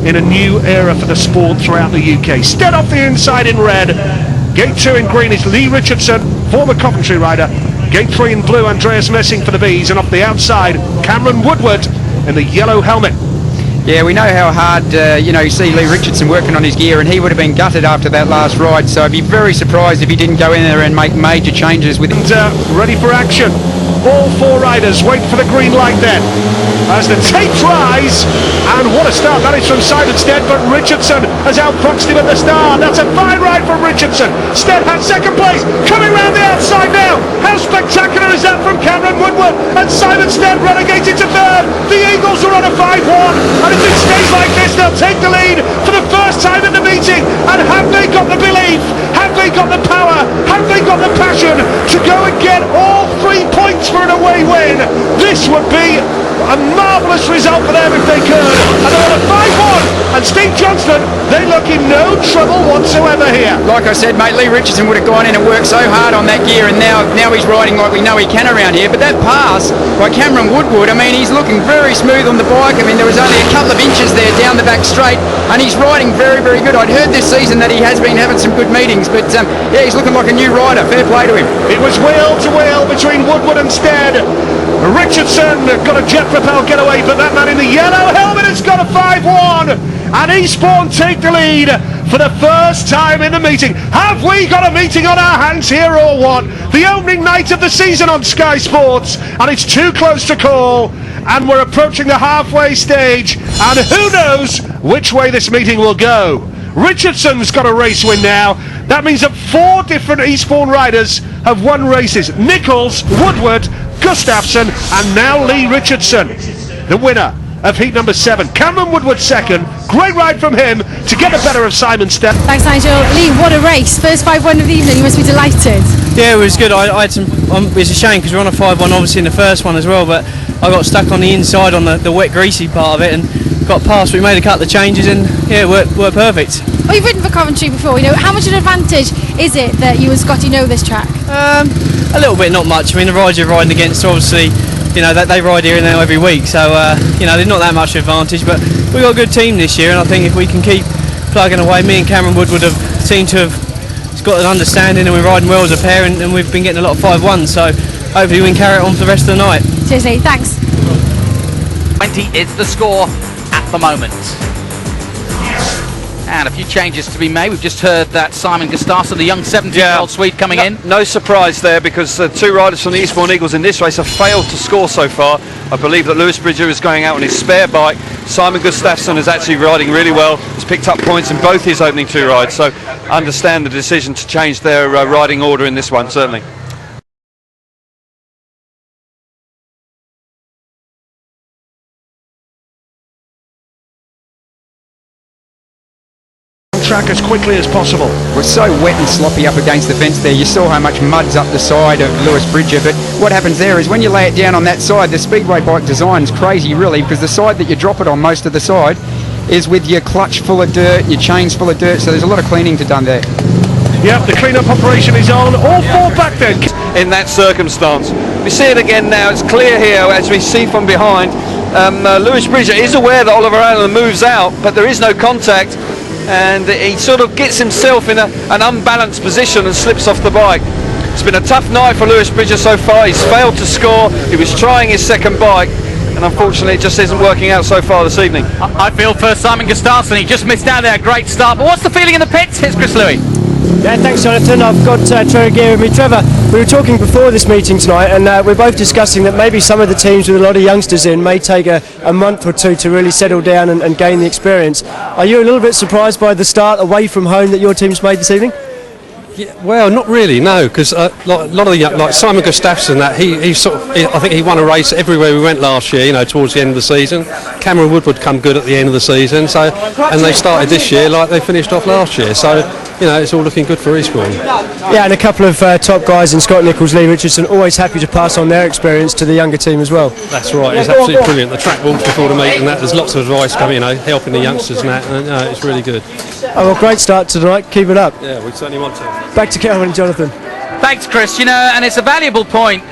In a new era for the sport throughout the UK. Stead off the inside in red. Gate 2 in green is Lee Richardson, former Coventry rider. Gate 3 in blue, Andreas Messing for the Bees. And off the outside, Cameron Woodward in the yellow helmet. Yeah, we know how hard, you see Lee Richardson working on his gear, and he would have been gutted after that last ride, so I'd be very surprised if he didn't go in there and make major changes with it. And ready for action. All four riders wait for the green light then. As the tapes rise, and what a start that is from Simon Stead, but Richardson has outfoxed him at the start. That's a fine ride from Richardson. Stead has second place, coming round the outside now. How spectacular is that from Cameron Woodward? And Simon Stead relegated to third. The Eagles are on a 5-1, and if it stays like this, they'll take the lead for the first time in the meeting. And have they got the belief? Have they got the power? Have they got the passion to go and get all 3 points for an away win? This would be a marvellous result for them if they could. And they're on a 5-1, and Steve Johnston, they look in no trouble whatsoever here. Like I said, mate, Lee Richardson would have gone in and worked so hard on that gear, and now he's riding like we know he can around here. But that pass by Cameron Woodward, I mean, he's looking very smooth on the bike. I mean, there was only a couple of inches there down the back straight, and he's riding very, very good. I'd heard this season that he has been having some good meetings, but yeah, he's looking like a new rider. Fair play to him. It was wheel to wheel between Woodward and Stead. Richardson got a jet propel getaway, but that man in the yellow helmet has got a 5-1, and Eastbourne take the lead for the first time in the meeting. Have we got a meeting on our hands here or what? The opening night of the season on Sky Sports, and it's too close to call, and we're approaching the halfway stage, and who knows which way this meeting will go. Richardson's got a race win now. That means that 4 different Eastbourne riders have won races. Nichols, Woodward, Gustafsson, and now Lee Richardson, the winner of heat number 7. Cameron Woodward second. Great ride from him to get the better of Simon Stead. Thanks, Nigel. Lee, what a race. First 5-1 of the evening. You must be delighted. Yeah, it was good. I had some. It's a shame because we're on a 5-1 obviously in the first one as well, but I got stuck on the inside on the wet greasy part of it and got past. We made a couple of changes and yeah, it worked perfect. Well, you've ridden for Coventry before. How much of an advantage is it that you and Scotty know this track? A little bit, not much. I mean, the rides you're riding against, obviously, they ride here and there every week, so there's not that much advantage. But we've got a good team this year, and I think if we can keep plugging away, me and Cameron Woodward have seemed to have got an understanding, and we're riding well as a pair, and we've been getting a lot of 5-1. So hopefully we can carry it on for the rest of the night. Cheers, Lee. Thanks. 20 is the score at the moment. And a few changes to be made. We've just heard that Simon Gustafsson, the young 17-year-old Swede, coming in. No surprise there, because 2 riders from the Eastbourne Eagles in this race have failed to score so far. I believe that Lewis Bridger is going out on his spare bike. Simon Gustafsson is actually riding really well. He's picked up points in both his opening 2 rides, so I understand the decision to change their riding order in this one, certainly. Track as quickly as possible. We're so wet and sloppy up against the fence there. You saw how much mud's up the side of Lewis Bridger, but what happens there is when you lay it down on that side, the Speedway bike design is crazy really, because the side that you drop it on, most of the side, is with your clutch full of dirt, your chains full of dirt, so there's a lot of cleaning to be done there. Yep, the clean-up operation is on. All 4 back then. In that circumstance. We see it again now. It's clear here as we see from behind. Lewis Bridger is aware that Oliver Allen moves out, but there is no contact, and he sort of gets himself in an unbalanced position and slips off the bike. It's been a tough night for Lewis Bridger so far. He's failed to score. He was trying his second bike, and unfortunately it just isn't working out so far this evening. I feel for Simon Gustafsson. He just missed out there. Great start. But what's the feeling in the pits? Here's Chris Louis. Yeah, thanks, Jonathan. I've got Trevor Gear with me. Trevor, we were talking before this meeting tonight, and we're both discussing that maybe some of the teams with a lot of youngsters in may take a month or 2 to really settle down and gain the experience. Are you a little bit surprised by the start away from home that your team's made this evening? Yeah, well, not really, no, because a lot of the young, like Simon Gustafsson, I think he won a race everywhere we went last year. Towards the end of the season. Cameron Woodward come good at the end of the season, and they started this year like they finished off last year. So it's all looking good for Eastbourne. Yeah, and a couple of top guys in Scott Nichols, Lee Richardson, always happy to pass on their experience to the younger team as well. That's right. It's absolutely brilliant. The track walks before the meet, and that there's lots of advice coming, helping the youngsters and that. And it's really good. Oh, well, great start tonight. Keep it up. Yeah, we certainly want to. Back to Calvin and Jonathan. Thanks, Chris. And it's a valuable point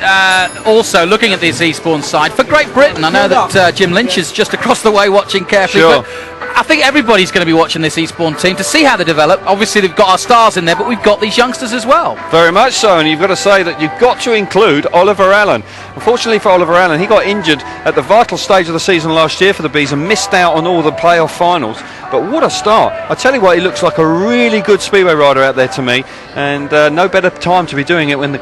also looking at this Eastbourne side for Great Britain. I know that Jim Lynch is just across the way watching carefully, Sure. but I think everybody's going to be watching this Eastbourne team to see how they develop. Obviously, they've got our stars in there, but we've got these youngsters as well. Very much so, and you've got to say that you've got to include Oliver Allen. Unfortunately for Oliver Allen, he got injured at the vital stage of the season last year for the Bees and missed out on all the playoff finals. But what a start. I tell you what, he looks like a really good speedway rider out there to me, and no better time to be doing it when the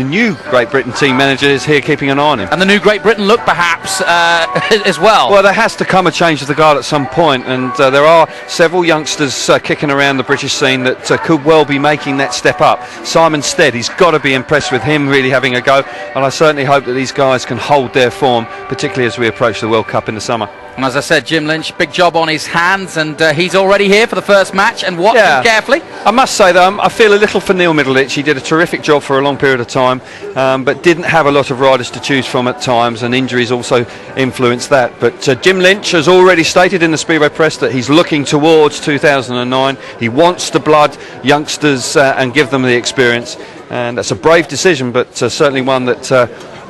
new Great Britain team manager is here keeping an eye on him. And the new Great Britain look perhaps as well. Well, there has to come a change of the guard at some point, and there are several youngsters kicking around the British scene that could well be making that step up. Simon Stead, he's got to be impressed with him really having a go, and I certainly hope that these guys can hold their form, particularly as we approach the World Cup in the summer. And as I said, Jim Lynch, big job on his hands, and he's already here for the first match and watching carefully. I must say though, I feel a little for Neil Middleditch. He did a terrific job for a long period of time, but didn't have a lot of riders to choose from at times, and injuries also influenced that. But Jim Lynch has already stated in the Speedway Press that he's looking towards 2009. He wants to blood youngsters and give them the experience, and that's a brave decision, but certainly one that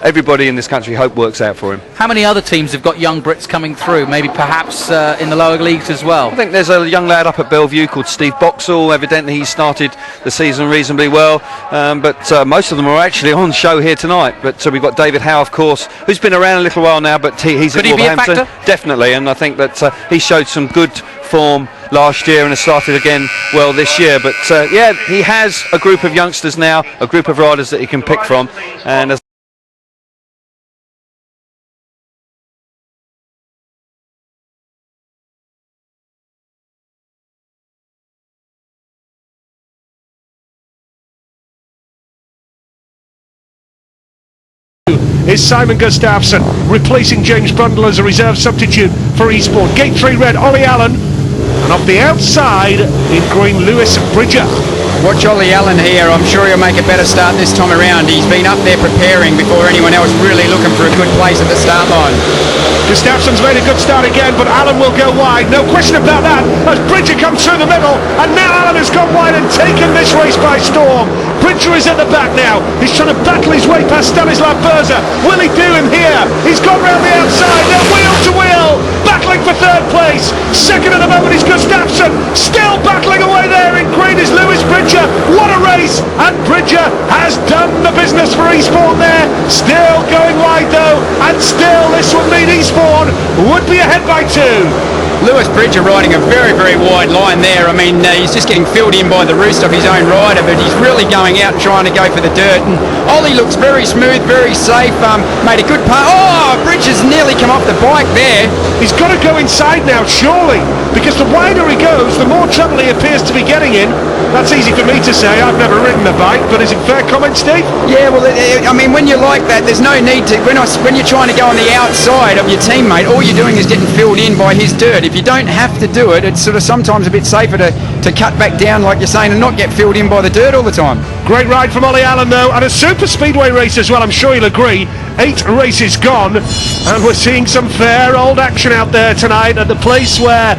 everybody in this country hope works out for him. How many other teams have got young Brits coming through, maybe perhaps in the lower leagues as well? I think there's a young lad up at Bellevue called Steve Boxall. Evidently he started the season reasonably well, but most of them are actually on show here tonight. But we've got David Howe, of course, who's been around a little while now, but he's at Wolverhampton. Definitely, and I think that he showed some good form last year and has started again well this year. But yeah, he has a group of youngsters now, a group of riders that he can pick from, and as is Simon Gustafson replacing James Brundle as a reserve substitute for Eastbourne. Gate 3 red, Ollie Allen, and off the outside in green, Lewis Bridger. Watch Ollie Allen here. I'm sure he'll make a better start this time around. He's been up there preparing before anyone else, really looking for a good place at the start line. Gustafson's made a good start again, but Allen will go wide. No question about that, as Bridger comes through the middle, and now Allen has gone wide and taken this race by storm. Bridger is at the back now. He's trying to battle his way past Stanislav Berza. Will he do him here? He's gone round the outside. They're wheel to wheel, battling for third place. Second at the moment is Gustafson. Still battling away there in green is Lewis Bridger. What a race! And Bridger has done the business for Eastbourne there. Still going wide though, and still this would mean Eastbourne would be ahead by 2. Lewis Bridger riding a very, very wide line there. I mean, he's just getting filled in by the roost of his own rider, but he's really going out and trying to go for the dirt. And Ollie looks very smooth, very safe, made a good pass. Oh, Bridger's nearly come off the bike there. He's got to go inside now, surely, because the wider he goes, the more trouble he appears to be getting in. That's easy for me to say. I've never ridden a bike, but is it fair comment, Steve? Yeah, well, I mean, when you're like that, there's no need to. When you're trying to go on the outside of your teammate, all you're doing is getting filled in by his dirt. If you don't have to do it, it's sort of sometimes a bit safer to cut back down, like you're saying, and not get filled in by the dirt all the time. Great ride from Ollie Allen, though, and a super speedway race as well, I'm sure you'll agree. 8 races gone, and we're seeing some fair old action out there tonight at the place where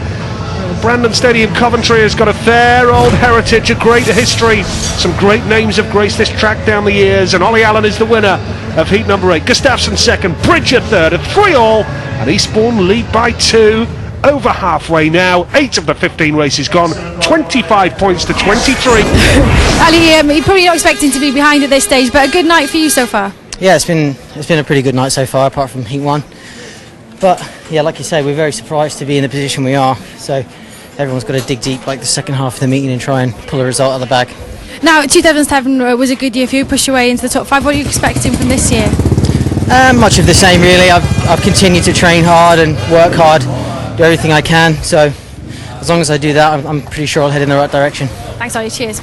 Brandon Stadium, Coventry, has got a fair old heritage, a great history. Some great names have graced this track down the years, and Ollie Allen is the winner of heat number 8. Gustafson second, Bridger third, at 3-all, and Eastbourne lead by 2. Over halfway now, 8 of the 15 races gone, 25 points to 23. Ali, you're probably not expecting to be behind at this stage, but a good night for you so far. Yeah, it's been a pretty good night so far, apart from heat 1. But yeah, like you say, we're very surprised to be in the position we are. So everyone's got to dig deep, like the second half of the meeting, and try and pull a result out of the bag. Now, 2007 was a good year for you, pushed your way into the top 5. What are you expecting from this year? Much of the same, really. I've continued to train hard and work hard, do everything I can. So as long as I do that, I'm pretty sure I'll head in the right direction. Thanks, Ollie. Cheers.